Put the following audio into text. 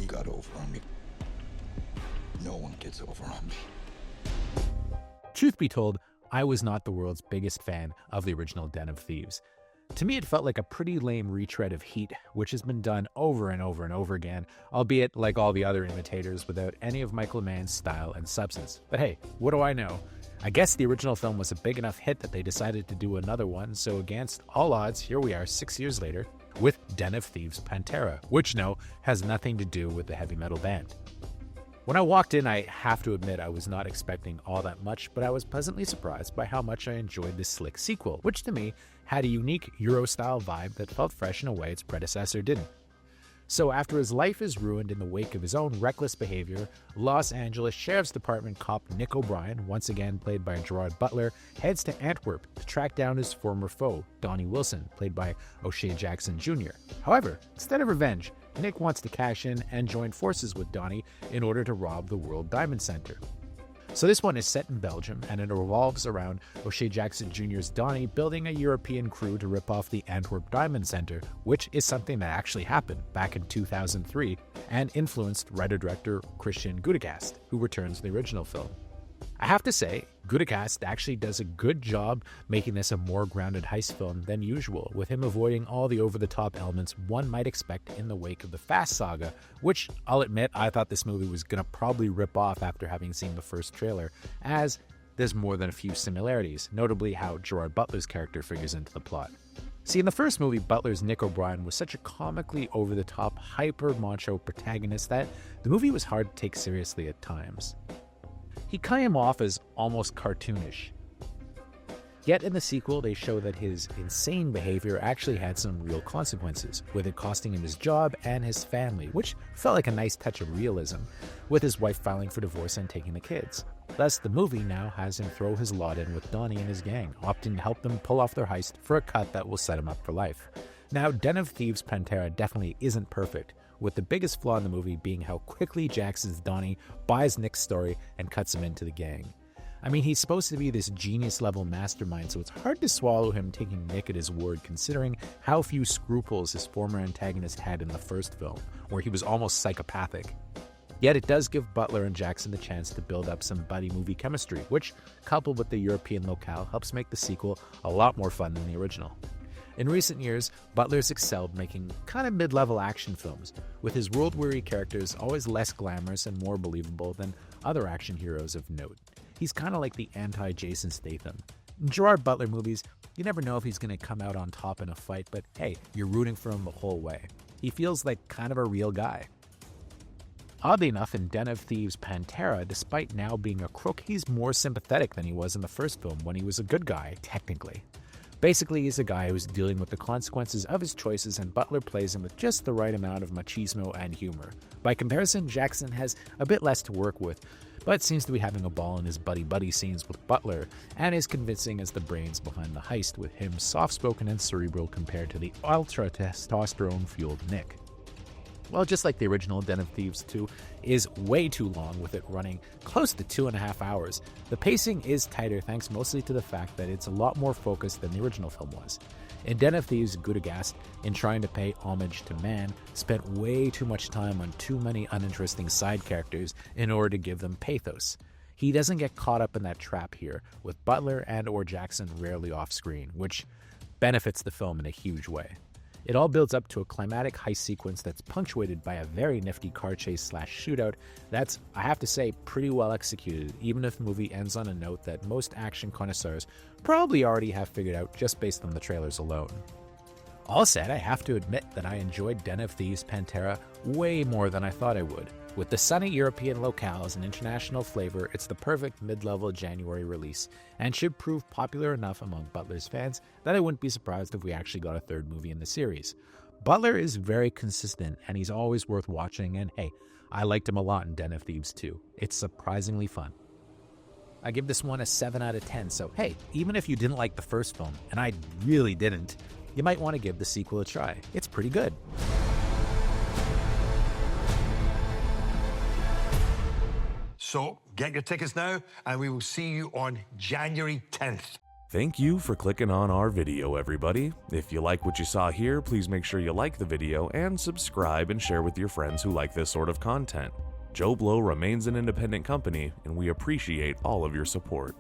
got over on me. No one gets over on me. Truth be told, I was not the world's biggest fan of the original Den of Thieves. To me, it felt like a pretty lame retread of Heat, which has been done over and over and over again, albeit like all the other imitators without any of Michael Mann's style and substance. But hey, what do I know? I guess the original film was a big enough hit that they decided to do another one, so against all odds, here we are 6 years later with Den of Thieves Pantera, which no, has nothing to do with the heavy metal band. When I walked in, I have to admit I was not expecting all that much, but I was pleasantly surprised by how much I enjoyed this slick sequel, which to me had a unique Euro-style vibe that felt fresh in a way its predecessor didn't. So after his life is ruined in the wake of his own reckless behavior, Los Angeles Sheriff's Department cop Nick O'Brien, once again played by Gerard Butler, heads to Antwerp to track down his former foe, Donnie Wilson, played by O'Shea Jackson Jr. However, instead of revenge, Nick wants to cash in and join forces with Donnie in order to rob the World Diamond Center. So this one is set in Belgium, and it revolves around O'Shea Jackson Jr.'s Donnie building a European crew to rip off the Antwerp Diamond Center, which is something that actually happened back in 2003 and influenced writer-director Christian Gudegast, who returns to the original film. I have to say, Gudegast actually does a good job making this a more grounded heist film than usual, with him avoiding all the over-the-top elements one might expect in the wake of the Fast saga, which, I'll admit, I thought this movie was going to probably rip off after having seen the first trailer, as there's more than a few similarities, notably how Gerard Butler's character figures into the plot. See, in the first movie, Butler's Nick O'Brien was such a comically over-the-top, hyper-macho protagonist that the movie was hard to take seriously at times. He came off as almost cartoonish. Yet in the sequel, they show that his insane behavior actually had some real consequences, with it costing him his job and his family, which felt like a nice touch of realism, with his wife filing for divorce and taking the kids. Thus, the movie now has him throw his lot in with Donnie and his gang, opting to help them pull off their heist for a cut that will set him up for life. Now, Den of Thieves Pantera definitely isn't perfect, with the biggest flaw in the movie being how quickly Jackson's Donnie buys Nick's story and cuts him into the gang. I mean, he's supposed to be this genius-level mastermind, so it's hard to swallow him taking Nick at his word considering how few scruples his former antagonist had in the first film, where he was almost psychopathic. Yet it does give Butler and Jackson the chance to build up some buddy movie chemistry, which, coupled with the European locale, helps make the sequel a lot more fun than the original. In recent years, Butler's excelled making kind of mid-level action films, with his world-weary characters always less glamorous and more believable than other action heroes of note. He's kind of like the anti-Jason Statham. In Gerard Butler movies, you never know if he's going to come out on top in a fight, but hey, you're rooting for him the whole way. He feels like kind of a real guy. Oddly enough, in Den of Thieves Pantera, despite now being a crook, he's more sympathetic than he was in the first film when he was a good guy, technically. Basically, he's a guy who's dealing with the consequences of his choices, and Butler plays him with just the right amount of machismo and humor. By comparison, Jackson has a bit less to work with, but seems to be having a ball in his buddy-buddy scenes with Butler, and is convincing as the brains behind the heist, with him soft-spoken and cerebral compared to the ultra-testosterone-fueled Nick. Well, just like the original, Den of Thieves 2 is way too long, with it running close to 2.5 hours. The pacing is tighter thanks mostly to the fact that it's a lot more focused than the original film was. In Den of Thieves, Gudegast, in trying to pay homage to Mann, spent way too much time on too many uninteresting side characters in order to give them pathos. He doesn't get caught up in that trap here, with Butler and or Jackson rarely off-screen, which benefits the film in a huge way. It all builds up to a climatic heist sequence that's punctuated by a very nifty car chase / shootout that's, I have to say, pretty well executed, even if the movie ends on a note that most action connoisseurs probably already have figured out just based on the trailers alone. All said, I have to admit that I enjoyed Den of Thieves Pantera way more than I thought I would. With the sunny European locales and international flavor, it's the perfect mid-level January release, and should prove popular enough among Butler's fans that I wouldn't be surprised if we actually got a third movie in the series. Butler is very consistent, and he's always worth watching, and hey, I liked him a lot in Den of Thieves too. It's surprisingly fun. I give this one a 7 out of 10, so hey, even if you didn't like the first film, and I really didn't, you might want to give the sequel a try. It's pretty good. So, get your tickets now, and we will see you on January 10th. Thank you for clicking on our video, everybody. If you like what you saw here, please make sure you like the video and subscribe and share with your friends who like this sort of content. JoBlo remains an independent company, and we appreciate all of your support.